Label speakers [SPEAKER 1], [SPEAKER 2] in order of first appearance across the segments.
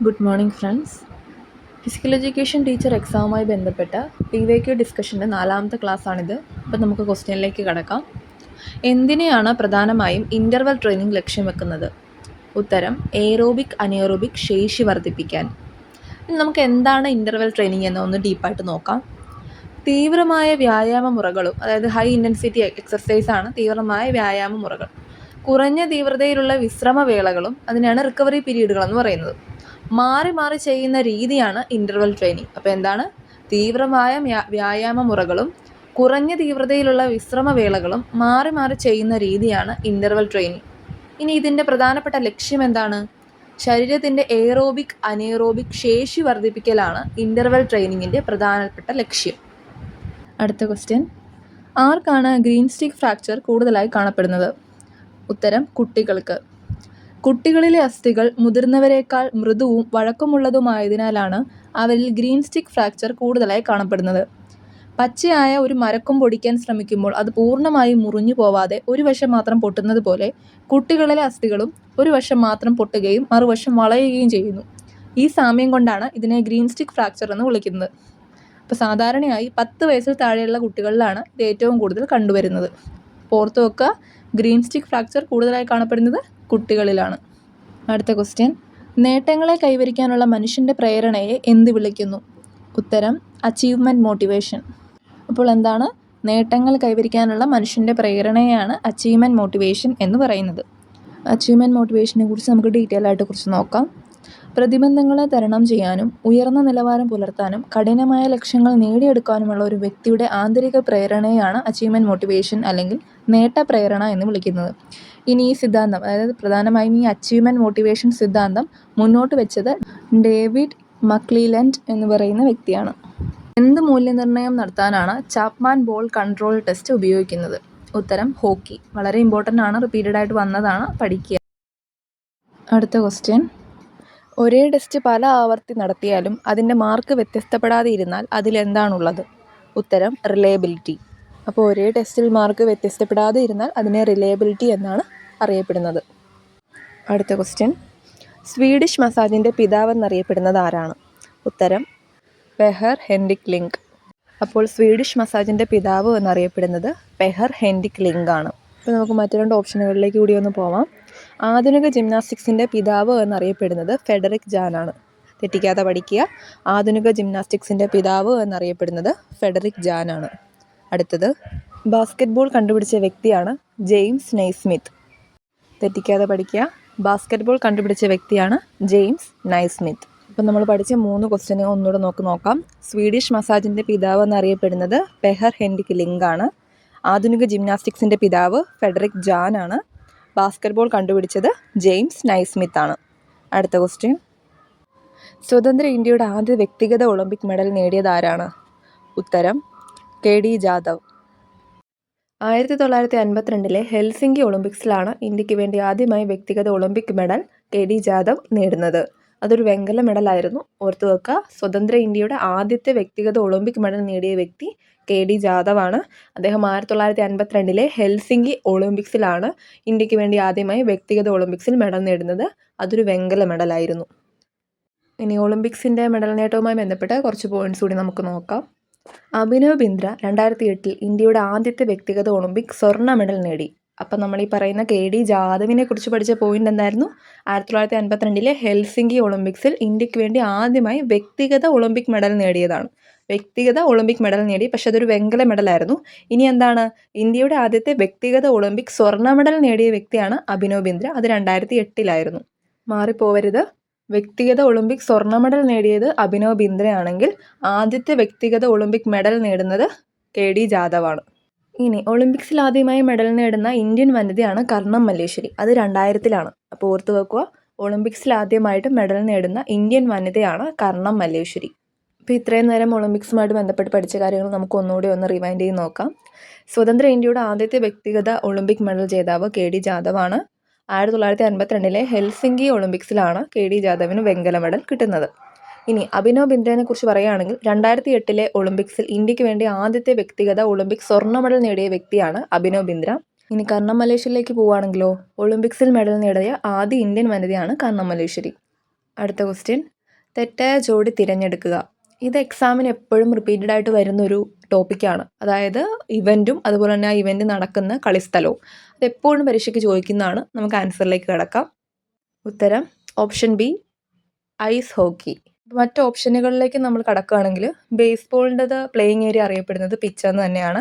[SPEAKER 1] Good morning friends. Physical education teacher എക്സാമുമായി ബന്ധപ്പെട്ട PYQ ഡിസ്കഷൻ്റെ 4ാമത്തെ ക്ലാസ്സാണിത്. അപ്പോൾ നമുക്ക് ക്വസ്റ്റ്യനിലേക്ക് കടക്കാം. എന്തിനെയാണ് പ്രധാനമായും ഇൻ്റർവൽ ട്രെയിനിങ് ലക്ഷ്യം വെക്കുന്നത്? ഉത്തരം എയറോബിക് അനേറോബിക് ശേഷി വർദ്ധിപ്പിക്കാൻ. ഇനി നമുക്ക് എന്താണ് ഇൻ്റർവൽ ട്രെയിനിങ് എന്ന് ഒന്ന് ഡീപ്പായിട്ട് നോക്കാം. തീവ്രമായ വ്യായാമ മുറകളും, അതായത് ഹൈ ഇൻറ്റൻസിറ്റി എക്സർസൈസാണ് തീവ്രമായ വ്യായാമ മുറകൾ. കുറഞ്ഞ തീവ്രതയിലുള്ള വിശ്രമവേളകളും അതിനാണ് റിക്കവറി പീരീഡുകൾ എന്ന് പറയുന്നത്. മാറി മാറി ചെയ്യുന്ന രീതിയാണ് ഇൻ്റർവൽ ട്രെയിനിങ്. അപ്പോൾ എന്താണ്? തീവ്രമായ വ്യായാമ മുറകളും കുറഞ്ഞ തീവ്രതയിലുള്ള വിശ്രമവേളകളും മാറി മാറി ചെയ്യുന്ന രീതിയാണ് ഇൻ്റർവൽ ട്രെയിനിങ്. ഇനി ഇതിൻ്റെ പ്രധാനപ്പെട്ട ലക്ഷ്യം എന്താണ്? ശരീരത്തിൻ്റെ എയറോബിക് അനേറോബിക് ശേഷി വർദ്ധിപ്പിക്കലാണ് ഇൻ്റർവൽ ട്രെയിനിങ്ങിൻ്റെ പ്രധാനപ്പെട്ട ലക്ഷ്യം. അടുത്ത ക്വസ്റ്റ്യൻ, ആർക്കാണ് ഗ്രീൻ സ്റ്റിക്ക് ഫ്രാക്ചർ കൂടുതലായി കാണപ്പെടുന്നത്? ഉത്തരം കുട്ടികൾക്ക്. കുട്ടികളിലെ അസ്ഥികൾ മുതിർന്നവരേക്കാൾ മൃദുവും വഴക്കമുള്ളതുമായതിനാലാണ് അവരിൽ ഗ്രീൻ സ്റ്റിക്ക് ഫ്രാക്ചർ കൂടുതലായി കാണപ്പെടുന്നത്. പച്ചയായ ഒരു മരക്കൊമ്പ് ഒടിക്കാൻ ശ്രമിക്കുമ്പോൾ അത് പൂർണ്ണമായും മുറിഞ്ഞു പോവാതെ ഒരു വശം മാത്രം പൊട്ടുന്നത് പോലെ കുട്ടികളിലെ അസ്ഥികളും ഒരു വശം മാത്രം പൊട്ടുകയും മറുവശം വളയുകയും ചെയ്യുന്നു. ഈ സാമ്യം കൊണ്ടാണ് ഇതിനെ ഗ്രീൻ സ്റ്റിക്ക് ഫ്രാക്ചർ എന്ന് വിളിക്കുന്നത്. അപ്പോൾ സാധാരണയായി 10 വയസ്സിൽ താഴെയുള്ള കുട്ടികളിലാണ് ഇത് ഏറ്റവും കൂടുതൽ കണ്ടുവരുന്നത്. ഓർത്ത് വെക്കുക, ഗ്രീൻ സ്റ്റിക്ക് ഫ്രാക്ചർ കൂടുതലായി കാണപ്പെടുന്നത് കുട്ടികളിലാണ്. അടുത്ത ക്വസ്റ്റ്യൻ, നേട്ടങ്ങളെ കൈവരിക്കാനുള്ള മനുഷ്യൻ്റെ പ്രേരണയെ എന്ത് വിളിക്കുന്നു? ഉത്തരം അച്ചീവ്മെൻറ്റ് മോട്ടിവേഷൻ. അപ്പോൾ എന്താണ്? നേട്ടങ്ങൾ കൈവരിക്കാനുള്ള മനുഷ്യൻ്റെ പ്രേരണയാണ് അച്ചീവ്മെൻറ്റ് മോട്ടിവേഷൻ എന്ന് പറയുന്നത്. അച്ചീവ്മെൻറ്റ് മോട്ടിവേഷനെ കുറിച്ച് നമുക്ക് ഡീറ്റെയിൽ ആയിട്ട് കുറിച്ച് നോക്കാം. പ്രതിബന്ധങ്ങളെ തരണം ചെയ്യാനും ഉയർന്ന നിലവാരം പുലർത്താനും കഠിനമായ ലക്ഷ്യങ്ങൾ നേടിയെടുക്കാനുമുള്ള ഒരു വ്യക്തിയുടെ ആന്തരിക പ്രേരണയാണ് അച്ചീവ്മെൻറ്റ് മോട്ടിവേഷൻ അല്ലെങ്കിൽ നേട്ട പ്രേരണ എന്ന് വിളിക്കുന്നത്. ഇനി ഈ സിദ്ധാന്തം, അതായത് പ്രധാനമായും ഈ അച്ചീവ്മെൻറ്റ് മോട്ടിവേഷൻ സിദ്ധാന്തം മുന്നോട്ട് വെച്ചത് ഡേവിഡ് മക്ലീലൻഡ് എന്ന് പറയുന്ന വ്യക്തിയാണ്. എന്ത് മൂല്യനിർണ്ണയം നടത്താനാണ് ചാപ്മാൻ ബോൾ കൺട്രോൾ ടെസ്റ്റ് ഉപയോഗിക്കുന്നത്? ഉത്തരം ഹോക്കി. വളരെ ഇമ്പോർട്ടൻ്റ് ആണ്, റിപ്പീറ്റഡ് ആയിട്ട് വന്നതാണ്, പഠിക്കുക. അടുത്ത ക്വസ്റ്റ്യൻ, ഒരേ ടെസ്റ്റ് പല ആവർത്തി നടത്തിയാലും അതിൻ്റെ മാർക്ക് വ്യത്യസ്തപ്പെടാതെ ഇരുന്നാൽ അതിലെന്താണുള്ളത്? ഉത്തരം റിലയബിലിറ്റി. അപ്പോൾ ഒരേ ടെസ്റ്റിൽ മാർക്ക് വ്യത്യസ്തപ്പെടാതെ ഇരുന്നാൽ അതിനെ റിലയബിലിറ്റി എന്നാണ് അറിയപ്പെടുന്നത്. അടുത്ത ക്വസ്റ്റ്യൻ, സ്വീഡിഷ് മസാജിൻ്റെ പിതാവെന്നറിയപ്പെടുന്നത് ആരാണ്? ഉത്തരം പെഹർ ഹെൻറിക് ലിങ്ക്. അപ്പോൾ സ്വീഡിഷ് മസാജിൻ്റെ പിതാവ് എന്നറിയപ്പെടുന്നത് പെഹർ ഹെൻറിക് ലിങ്ക് ആണ്. അപ്പോൾ നമുക്ക് മറ്റു 2 ഓപ്ഷനുകളിലേക്ക് കൂടി ഒന്ന് പോവാം. ആധുനിക ജിംനാസ്റ്റിക്സിൻ്റെ പിതാവ് എന്നറിയപ്പെടുന്നത് ഫെഡറിക് ജാൻ ആണ്. തെറ്റിക്കാതെ പഠിക്കുക. ആധുനിക ജിംനാസ്റ്റിക്സിൻ്റെ പിതാവ് എന്നറിയപ്പെടുന്നത് ഫെഡറിക് ജാൻ ആണ്. അടുത്തത്, ബാസ്കറ്റ്ബോൾ കണ്ടുപിടിച്ച വ്യക്തിയാണ് ജെയിംസ് നൈസ്മിത്ത്. തെറ്റിക്കാതെ പഠിക്കുക. ബാസ്കറ്റ്ബോൾ കണ്ടുപിടിച്ച വ്യക്തിയാണ് ജെയിംസ് നൈസ്മിത്ത്. അപ്പം നമ്മൾ പഠിച്ച 3 ക്വസ്റ്റ്യനെ ഒന്നുകൂടെ നോക്കാം. സ്വീഡിഷ് മസാജിൻ്റെ പിതാവ് എന്നറിയപ്പെടുന്നത് പെഹർ ഹെൻറിക് ലിങ്ക് ആണ്. ആധുനിക ജിംനാസ്റ്റിക്സിൻ്റെ പിതാവ് ഫെഡറിക് ജാൻ ആണ്. ബാസ്കറ്റ്ബോൾ കണ്ടുപിടിച്ചത് ജെയിംസ് നൈസ്മിത്ത് ആണ്. അടുത്ത ക്വസ്റ്റ്യൻ, സ്വതന്ത്ര ഇന്ത്യയുടെ ആദ്യ വ്യക്തിഗത ഒളിമ്പിക് മെഡൽ നേടിയത് ആരാണ്? ഉത്തരം KD ജാദവ്. 1952 ഹെൽസിങ്കി ഒളിമ്പിക്സിലാണ് ഇന്ത്യക്ക് വേണ്ടി ആദ്യമായി വ്യക്തിഗത ഒളിമ്പിക് മെഡൽ KD ജാദവ് നേടുന്നത്. അതൊരു വെങ്കല മെഡലായിരുന്നു. ഓർത്തു വെക്കുക, സ്വതന്ത്ര ഇന്ത്യയുടെ ആദ്യത്തെ വ്യക്തിഗത ഒളിമ്പിക് മെഡൽ നേടിയ വ്യക്തി KD ജാദവ് ആണ്. അദ്ദേഹം 1952 ഹെൽസിങ്കി ഒളിമ്പിക്സിലാണ് ഇന്ത്യക്ക് വേണ്ടി ആദ്യമായി വ്യക്തിഗത ഒളിമ്പിക്സിൽ മെഡൽ നേടുന്നത്. അതൊരു വെങ്കല മെഡലായിരുന്നു. ഇനി ഒളിമ്പിക്സിൻ്റെ മെഡൽ നേട്ടവുമായി ബന്ധപ്പെട്ട കുറച്ച് പോയിന്റ്സ് കൂടി നമുക്ക് നോക്കാം. അഭിനവ് ബിന്ദ്ര 2008 ഇന്ത്യയുടെ ആദ്യത്തെ വ്യക്തിഗത ഒളിമ്പിക് സ്വർണ്ണ മെഡൽ നേടി. അപ്പം നമ്മൾ ഈ പറയുന്ന KD ജാദവിനെ കുറിച്ച് പഠിച്ച പോയിന്റ് എന്തായിരുന്നു? 1952 ഹെൽസിങ്കി ഒളിമ്പിക്സിൽ ഇന്ത്യക്ക് വേണ്ടി ആദ്യമായി വ്യക്തിഗത ഒളിമ്പിക് മെഡൽ നേടിയതാണ്. വ്യക്തിഗത ഒളിമ്പിക് മെഡൽ നേടി, പക്ഷെ അതൊരു വെങ്കല മെഡലായിരുന്നു. ഇനി എന്താണ്? ഇന്ത്യയുടെ ആദ്യത്തെ വ്യക്തിഗത ഒളിമ്പിക് സ്വർണ്ണ മെഡൽ നേടിയ വ്യക്തിയാണ് അഭിനവ് ബിന്ദ്ര. അത് 2008 മാറിപ്പോവരുത്. വ്യക്തിഗത ഒളിമ്പിക് സ്വർണ്ണ മെഡൽ നേടിയത് അഭിനവ് ബിന്ദ്രയാണെങ്കിൽ ആദ്യത്തെ വ്യക്തിഗത ഒളിമ്പിക് മെഡൽ നേടുന്നത് KD ജാദവാണ്. ഇനി ഒളിമ്പിക്സിൽ ആദ്യമായി മെഡൽ നേടുന്ന ഇന്ത്യൻ വനിതയാണ് കർണം മല്ലേശ്വരി. അത് 2000 അപ്പോൾ ഓർത്ത് വെക്കുക, ഒളിമ്പിക്സിൽ ആദ്യമായിട്ട് മെഡൽ നേടുന്ന ഇന്ത്യൻ വനിതയാണ് കർണം മല്ലേശ്വരി. അപ്പോൾ ഇത്രയും നേരം ഒളിമ്പിക്സുമായിട്ട് ബന്ധപ്പെട്ട് പഠിച്ച കാര്യങ്ങൾ നമുക്ക് ഒന്നുകൂടി ഒന്ന് റിവൈൻഡ് ചെയ്ത് നോക്കാം. സ്വതന്ത്ര ഇന്ത്യയുടെ ആദ്യത്തെ വ്യക്തിഗത ഒളിമ്പിക് മെഡൽ ജേതാവ് KD ജാദവാണ്. 1952 ഹെൽസിങ്കി ഒളിമ്പിക്സിലാണ് KD ജാദവിന് വെങ്കല മെഡൽ കിട്ടുന്നത്. ഇനി അഭിനവ് ബിന്ദ്രനെ കുറിച്ച് പറയുകയാണെങ്കിൽ 2008 ഒളിമ്പിക്സിൽ ഇന്ത്യക്ക് വേണ്ടി ആദ്യത്തെ വ്യക്തിഗത ഒളിമ്പിക് സ്വർണ്ണ മെഡൽ നേടിയ വ്യക്തിയാണ് അഭിനവ് ബിന്ദ്ര. ഇനി കർണം മല്ലേശ്വരിയിലേക്ക് പോവുകയാണെങ്കിലോ, ഒളിമ്പിക്സിൽ മെഡൽ നേടിയ ആദ്യ ഇന്ത്യൻ വനിതയാണ് കർണം മല്ലേശ്വരി. അടുത്ത ക്വസ്റ്റ്യൻ, തെറ്റായ ജോഡി തിരഞ്ഞെടുക്കുക. ഇത് എക്സാമിന് എപ്പോഴും റിപ്പീറ്റഡ് ആയിട്ട് വരുന്നൊരു ടോപ്പിക്കാണ്. അതായത് ഇവൻറ്റും അതുപോലെ തന്നെ ആ ഇവൻറ്റ് നടക്കുന്ന കളിസ്ഥലവും. അതെപ്പോഴും പരീക്ഷയ്ക്ക് ചോദിക്കുന്നതാണ്. നമുക്ക് ആൻസറിലേക്ക് കിടക്കാം. ഉത്തരം ഓപ്ഷൻ ബി, ഐസ് ഹോക്കി. മറ്റ് ഓപ്ഷനുകളിലേക്ക് നമ്മൾ കടക്കുകയാണെങ്കിൽ ബേസ്ബോളിൻ്റെത് പ്ലേയിങ് ഏരിയ അറിയപ്പെടുന്നത് പിച്ച് എന്ന് തന്നെയാണ്.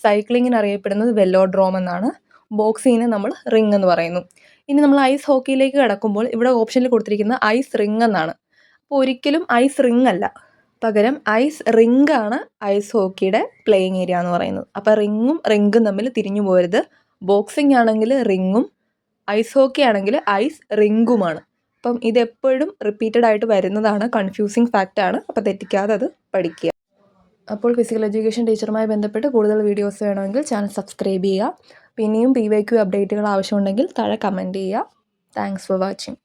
[SPEAKER 1] സൈക്ലിങ്ങിന് അറിയപ്പെടുന്നത് വെല്ലോഡ്രോം എന്നാണ്. ബോക്സിങ്ങിന് നമ്മൾ റിങ് എന്ന് പറയുന്നു. ഇനി നമ്മൾ ഐസ് ഹോക്കിയിലേക്ക് കടക്കുമ്പോൾ ഇവിടെ ഓപ്ഷനിൽ കൊടുത്തിരിക്കുന്ന ഐസ് റിങ് എന്നാണ്. അപ്പോൾ ഒരിക്കലും ഐസ് റിങ് അല്ല, പകരം ഐസ് റിങ് ആണ് ഐസ് ഹോക്കിയുടെ പ്ലേയിങ് ഏരിയ എന്ന് പറയുന്നത്. അപ്പോൾ റിങ്ങും റിങ്കും തമ്മിൽ തിരിഞ്ഞു പോരുത്. ബോക്സിംഗ് ആണെങ്കിൽ റിങ്ങും ഐസ് ഹോക്കി ആണെങ്കിൽ ഐസ് റിങ്കുമാണ്. അപ്പം ഇതെപ്പോഴും റിപ്പീറ്റഡ് ആയിട്ട് വരുന്നതാണ്, കൺഫ്യൂസിങ് ഫാക്റ്റാണ്. അപ്പോൾ തെറ്റിക്കാതെ അത് പഠിക്കുക. അപ്പോൾ ഫിസിക്കൽ എഡ്യൂക്കേഷൻ ടീച്ചറുമായി ബന്ധപ്പെട്ട് കൂടുതൽ വീഡിയോസ് വേണമെങ്കിൽ ചാനൽ സബ്സ്ക്രൈബ് ചെയ്യുക. പിന്നെയും PYQ അപ്ഡേറ്റുകൾ ആവശ്യമുണ്ടെങ്കിൽ താഴെ കമൻറ്റ് ചെയ്യുക. Thanks for watching.